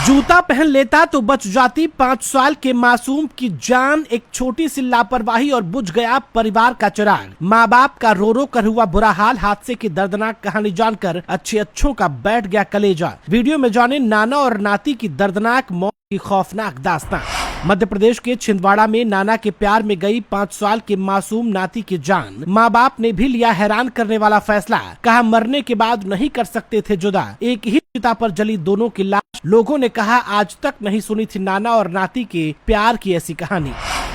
जूता पहन लेता तो बच जाती 5 साल के मासूम की जान। एक छोटी सी लापरवाही और बुझ गया परिवार का चिराग। माँ बाप का रो रो कर हुआ बुरा हाल। हादसे की दर्दनाक कहानी जानकर अच्छों का बैठ गया कलेजा। वीडियो में जाने नाना और नाती की दर्दनाक मौत की खौफनाक दास्तान। मध्य प्रदेश के छिंदवाड़ा में नाना के प्यार में गई 5 साल के मासूम नाती की जान। माँ बाप ने भी लिया हैरान करने वाला फैसला। कहा मरने के बाद नहीं कर सकते थे जुदा। एक ही चिता पर जली दोनों की लाश। लोगों ने कहा आज तक नहीं सुनी थी नाना और नाती के प्यार की ऐसी कहानी।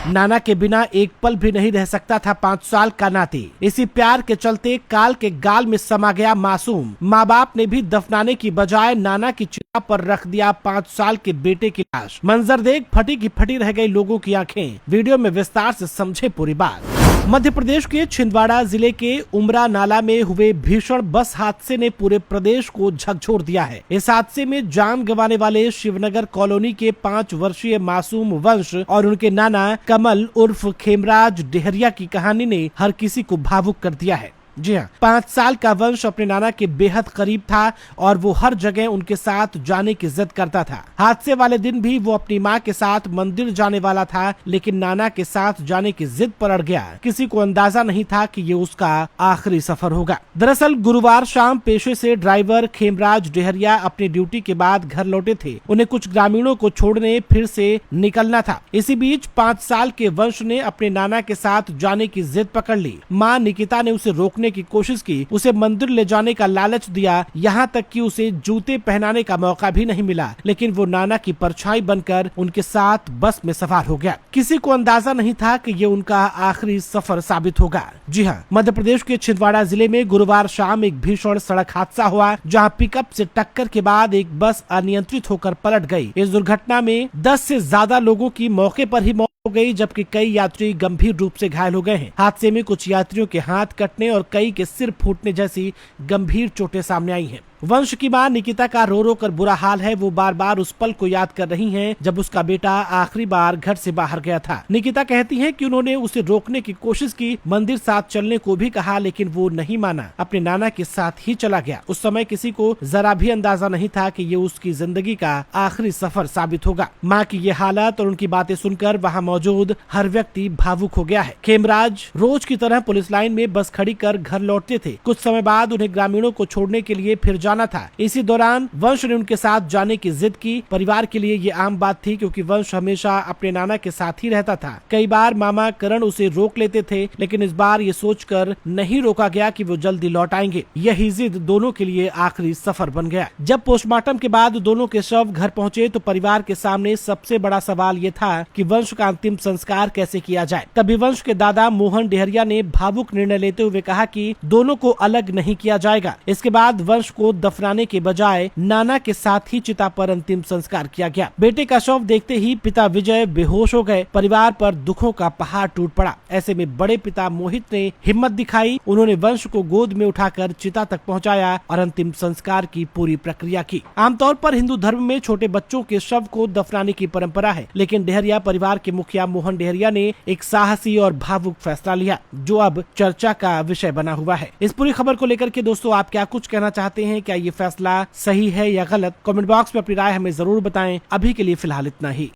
नाना के बिना एक पल भी नहीं रह सकता था 5 साल का नाती। इसी प्यार के चलते काल के गाल में समा गया मासूम। माँ बाप ने भी दफनाने की बजाय नाना की चिता पर रख दिया 5 साल के बेटे की लाश। मंजर देख फटी की फटी रह गई लोगों की आंखें। वीडियो में विस्तार से समझे पूरी बात। मध्य प्रदेश के छिंदवाड़ा जिले के उमरा नाला में हुए भीषण बस हादसे ने पूरे प्रदेश को झकझोर दिया है। इस हादसे में जान गंवाने वाले शिवनगर कॉलोनी के 5 वर्षीय मासूम वंश और उनके नाना कमल उर्फ खेमराज डेहरिया की कहानी ने हर किसी को भावुक कर दिया है। जी हाँ, 5 साल का वंश अपने नाना के बेहद करीब था और वो हर जगह उनके साथ जाने की जिद करता था। हादसे वाले दिन भी वो अपनी माँ के साथ मंदिर जाने वाला था, लेकिन नाना के साथ जाने की जिद पर अड़ गया। किसी को अंदाजा नहीं था कि ये उसका आखिरी सफर होगा। दरअसल गुरुवार शाम पेशे से ड्राइवर खेमराज डेहरिया अपनी ड्यूटी के बाद घर लौटे थे। उन्हें कुछ ग्रामीणों को छोड़ने फिर से निकलना था। इसी बीच 5 साल के वंश ने अपने नाना के साथ जाने की जिद पकड़ ली। माँ निकिता ने उसे रोकने की कोशिश की, उसे मंदिर ले जाने का लालच दिया, यहाँ तक कि उसे जूते पहनाने का मौका भी नहीं मिला, लेकिन वो नाना की परछाई बनकर उनके साथ बस में सवार हो गया। किसी को अंदाजा नहीं था कि ये उनका आखिरी सफर साबित होगा। जी हाँ, मध्य प्रदेश के छिंदवाड़ा जिले में गुरुवार शाम एक भीषण सड़क हादसा हुआ, जहाँ पिकअप से टक्कर के बाद एक बस अनियंत्रित होकर पलट गई। इस दुर्घटना में 10 से ज्यादा लोगों की मौके पर ही हो गई, जबकि कई यात्री गंभीर रूप से घायल हो गए हैं। हादसे में कुछ यात्रियों के हाथ कटने और कई के सिर फूटने जैसी गंभीर चोटें सामने आई हैं। वंश की मां निकिता का रो रो कर बुरा हाल है। वो बार बार उस पल को याद कर रही हैं जब उसका बेटा आखिरी बार घर से बाहर गया था। निकिता कहती हैं कि उन्होंने उसे रोकने की कोशिश की, मंदिर साथ चलने को भी कहा, लेकिन वो नहीं माना, अपने नाना के साथ ही चला गया। उस समय किसी को जरा भी अंदाजा नहीं था कि ये उसकी जिंदगी का आखिरी सफर साबित होगा। माँ की ये हालत और उनकी बातें सुनकर वहाँ मौजूद हर व्यक्ति भावुक हो गया है। खेमराज रोज की तरह पुलिस लाइन में बस खड़ी कर घर लौटते थे। कुछ समय बाद उन्हें ग्रामीणों को छोड़ने के लिए फिर जाना था। इसी दौरान वंश ने उनके साथ जाने की जिद की। परिवार के लिए ये आम बात थी, क्योंकि वंश हमेशा अपने नाना के साथ ही रहता था। कई बार मामा करण उसे रोक लेते थे, लेकिन इस बार ये सोचकर नहीं रोका गया कि वो जल्दी लौट आएंगे। यही जिद दोनों के लिए आखिरी सफर बन गया। जब पोस्टमार्टम के बाद दोनों के शव घर पहुँचे तो परिवार के सामने सबसे बड़ा सवाल ये था कि वंश का अंतिम संस्कार कैसे किया जाए। तभी वंश के दादा मोहन डेहरिया ने भावुक निर्णय लेते हुए कहा कि दोनों को अलग नहीं किया जाएगा। इसके बाद वंश को दफनाने के बजाय नाना के साथ ही चिता पर अंतिम संस्कार किया गया। बेटे का शव देखते ही पिता विजय बेहोश हो गए। परिवार पर दुखों का पहाड़ टूट पड़ा। ऐसे में बड़े पिता मोहित ने हिम्मत दिखाई। उन्होंने वंश को गोद में उठाकर चिता तक पहुंचाया और अंतिम संस्कार की पूरी प्रक्रिया की। आमतौर पर हिंदू धर्म में छोटे बच्चों के शव को दफनाने की परंपरा है, लेकिन डेहरिया परिवार के मुखिया मोहन डेहरिया ने एक साहसी और भावुक फैसला लिया, जो अब चर्चा का विषय बना हुआ है। इस पूरी खबर को लेकर के दोस्तों आप क्या कुछ कहना चाहते हैं? क्या ये फैसला सही है या गलत? कमेंट बॉक्स में अपनी राय हमें जरूर बताएं। अभी के लिए फिलहाल इतना ही।